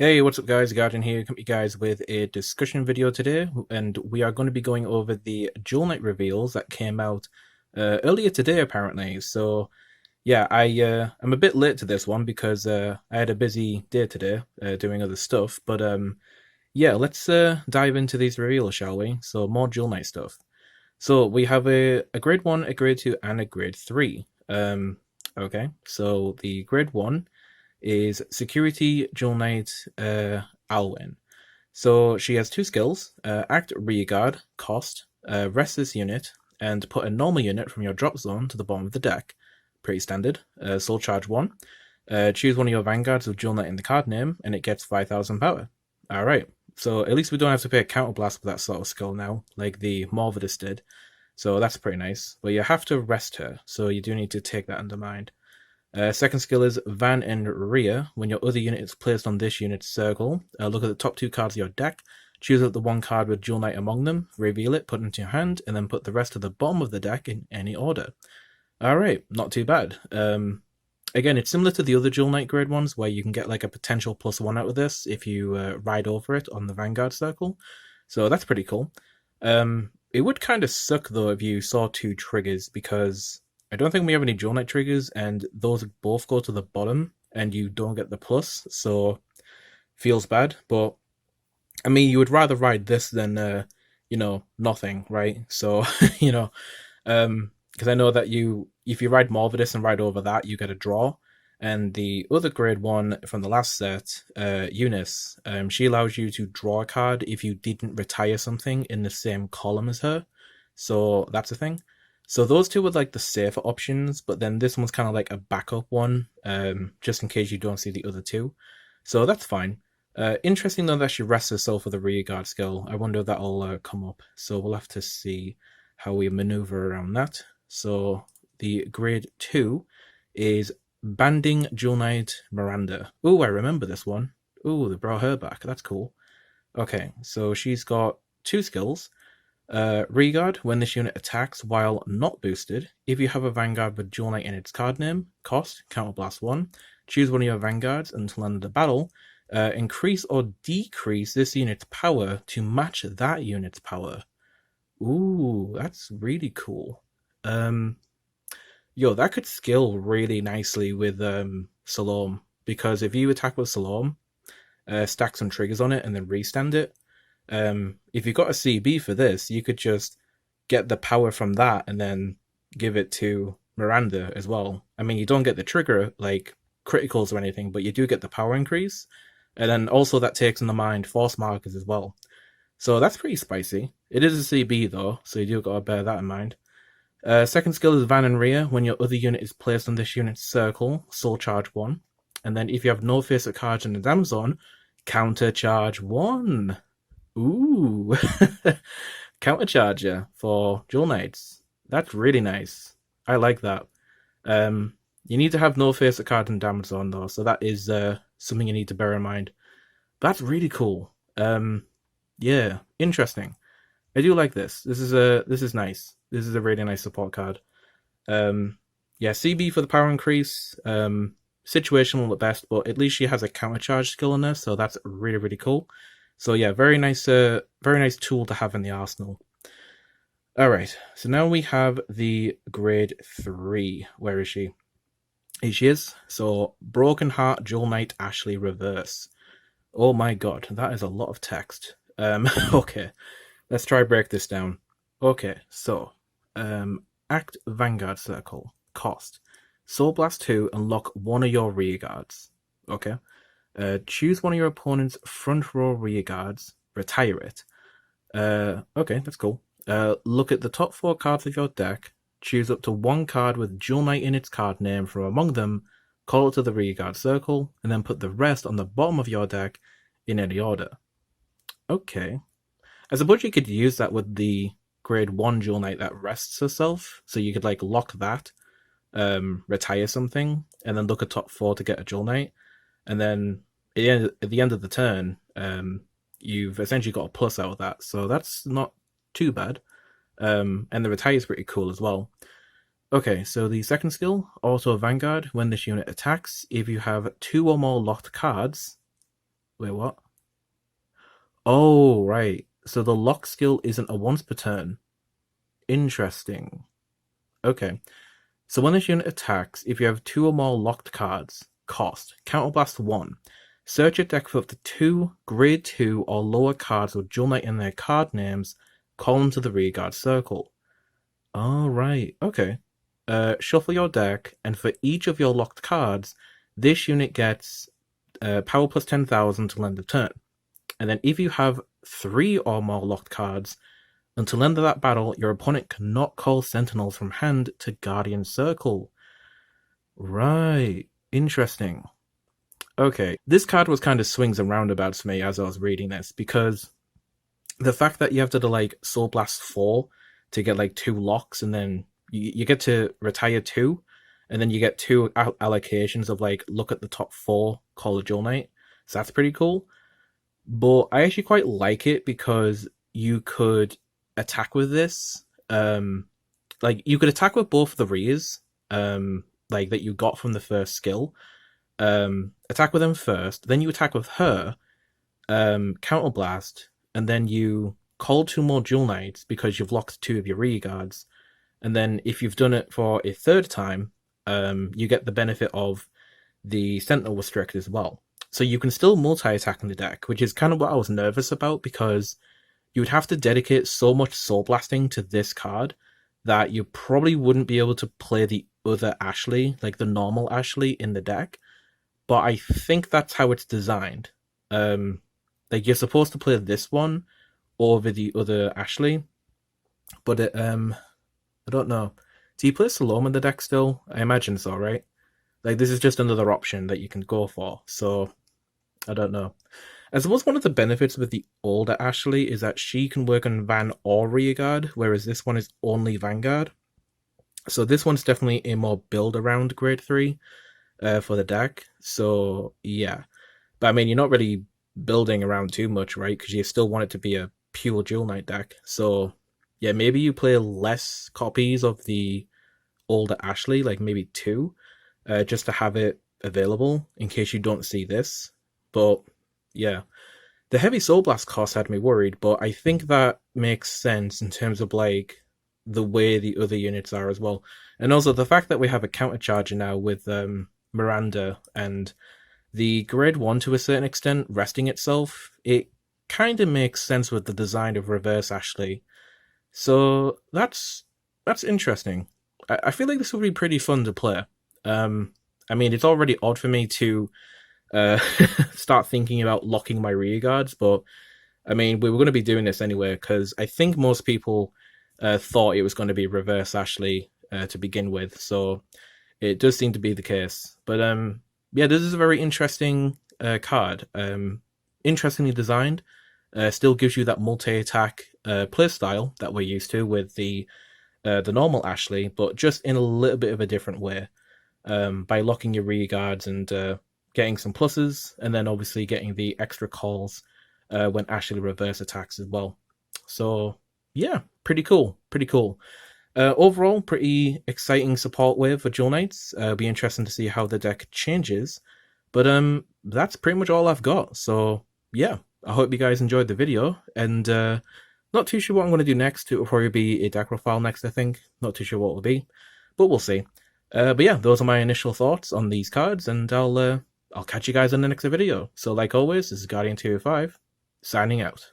Hey, what's up guys, Guardian here, come to you guys with a discussion video today, and we are going to be going over the Jewel Knight reveals that came out earlier today apparently. So yeah, I'm a bit late to this one because I had a busy day today doing other stuff, but yeah, let's dive into these reveals, shall we? So more Jewel Knight stuff. So we have a grade 1, a grade 2, and a grade 3. Okay, so the grade 1 is Security Jewel Knight Alwain. So she has two skills: Act Rearguard, cost, rest this unit, and put a normal unit from your drop zone to the bottom of the deck. Pretty standard. Soul Charge 1. Choose one of your Vanguards with Jewel Knight in the card name, and it gets 5,000 power. Alright, so at least we don't have to pay a counterblast for that sort of skill now, like the Morvidus did. So that's pretty nice. But you have to rest her, so you do need to take that under mind. Second skill is Van and Rear. When your other unit is placed on this unit's circle, look at the top two cards of your deck, choose out the one card with Jewel Knight among them, reveal it, put it into your hand, and then put the rest to the bottom of the deck in any order. Alright, not too bad. Again, it's similar to the other Jewel Knight grade ones, where you can get like a potential +1 out of this if you ride over it on the Vanguard circle. So that's pretty cool. It would kind of suck though if you saw two triggers, because I don't think we have any Jewel Knight triggers, and those both go to the bottom, and you don't get the plus, so feels bad. But I mean, you would rather ride this than nothing, right? So because I know that if you ride Morvidus and ride over that, you get a draw. And the other grade 1 from the last set, Eunice, she allows you to draw a card if you didn't retire something in the same column as her. So that's a thing. So those two were like the safer options, but then this one's kind of like a backup one, just in case you don't see the other two. So that's fine. Interesting though that she rests herself with a rearguard skill. I wonder if that'll come up. So we'll have to see how we maneuver around that. So the grade 2 is Banding Jewel Knight Miranda. Ooh, I remember this one. Ooh, they brought her back. That's cool. Okay, so she's got two skills. Regard, when this unit attacks while not boosted, if you have a Vanguard with Jewel Knight in its card name, cost, counterblast 1, choose one of your Vanguards until end of the battle, increase or decrease this unit's power to match that unit's power. Ooh, that's really cool. That could scale really nicely with Salome, because if you attack with Salome, stack some triggers on it and then restand it, if you got a CB for this, you could just get the power from that and then give it to Miranda as well. I mean, you don't get the trigger, like criticals or anything, but you do get the power increase. And then also that takes into mind force markers as well. So that's pretty spicy. It is a CB though, so you do got to bear that in mind. Second skill is Van and Rear. When your other unit is placed on this unit's circle, Soul Charge 1. And then if you have no face cards in the damage zone, Counter Charge 1. Ooh, countercharger for Jewel Knights. That's really nice. I like that. You need to have no face card and damage zone though, so that is something you need to bear in mind. That's really cool. Yeah, interesting. I do like this. This is nice. This is a really nice support card. Yeah, CB for the power increase. Situational at best, but at least she has a countercharge skill in there, so that's really, really cool. So yeah, very nice tool to have in the arsenal. Alright, so now we have the grade 3. Where is she? Here she is. So, Broken Heart Jewel Knight Ashlei Reverse. Oh my god, that is a lot of text. Okay, let's try break this down. Okay, so, Act Vanguard Circle. Cost. Soul Blast 2 and lock one of your rear guards. Okay. Choose one of your opponent's front row rear guards, retire it. Okay, that's cool. Look at the top 4 cards of your deck, choose up to one card with Jewel Knight in its card name from among them, call it to the rear guard circle, and then put the rest on the bottom of your deck in any order. Okay. I suppose you could use that with the grade 1 Jewel Knight that rests herself, so you could like lock that, retire something, and then look at top 4 to get a Jewel Knight, and then at the end of the turn, you've essentially got a plus out of that, so that's not too bad. And the retire is pretty cool as well. Okay, so the second skill, Auto Vanguard. When this unit attacks, if you have 2 or more locked cards, Wait, what? Oh, right. So the lock skill isn't a once per turn. Interesting. Okay. So when this unit attacks, if you have two or more locked cards, cost, counterblast 1. Search your deck for up to 2 grade 2 or lower cards with Jewel Knight in their card names, call them to the rearguard circle. Alright, okay. Shuffle your deck, and for each of your locked cards, this unit gets power plus 10,000 till end of turn. And then if you have 3 or more locked cards, until end of that battle, your opponent cannot call Sentinels from hand to Guardian Circle. Right, interesting. Okay, this card was kind of swings and roundabouts for me as I was reading this, because the fact that you have to do like Soul Blast 4 to get like 2 locks, and then you get to retire 2, and then you get 2 allocations of like, look at the top 4, call a Jewel Knight. So that's pretty cool. But I actually quite like it because you could attack with this. Like you could attack with both the rears, like that you got from the first skill. Attack with them first, then you attack with her, counterblast, and then you call 2 more Jewel Knights because you've locked 2 of your rear guards. And then if you've done it for a 3rd time, you get the benefit of the Sentinel Restrict as well. So you can still multi-attack in the deck, which is kind of what I was nervous about, because you would have to dedicate so much Soul Blasting to this card that you probably wouldn't be able to play the other Ashlei, like the normal Ashlei in the deck. But I think that's how it's designed. Like you're supposed to play this one over the other Ashlei, but I don't know. Do you play Salome in the deck still? I imagine so, right? Like this is just another option that you can go for. So I don't know. I suppose one of the benefits with the older Ashlei is that she can work on Van or Rearguard, whereas this one is only Vanguard. So this one's definitely a more build around grade 3 for the deck. So yeah. But I mean, you're not really building around too much, right? Because you still want it to be a pure Jewel Knight deck. So yeah, maybe you play less copies of the older Ashlei, like maybe 2, just to have it available in case you don't see this. But yeah, the heavy Soul Blast cost had me worried, but I think that makes sense in terms of like the way the other units are as well. And also the fact that we have a countercharger now with Miranda and the grade 1 to a certain extent resting itself, it kind of makes sense with the design of Reverse Ashlei. So that's interesting. I feel like this will be pretty fun to play. I mean, it's already odd for me to start thinking about locking my rear guards, but I mean, we were going to be doing this anyway, because I think most people thought it was going to be Reverse Ashlei to begin with, so it does seem to be the case. But yeah, this is a very interesting card. Interestingly designed. Still gives you that multi-attack playstyle that we're used to with the normal Ashlei, but just in a little bit of a different way, by locking your rear guards and getting some pluses, and then obviously getting the extra calls when Ashlei reverse attacks as well. So yeah, pretty cool. Overall, pretty exciting support wave for Jewel Knights. Be interesting to see how the deck changes. But that's pretty much all I've got. So yeah, I hope you guys enjoyed the video, and not too sure what I'm going to do next. It will probably be a deck profile next, I think. Not too sure what it will be, but we'll see. But yeah, those are my initial thoughts on these cards, and I'll catch you guys in the next video. So like always, this is Guardian 205, signing out.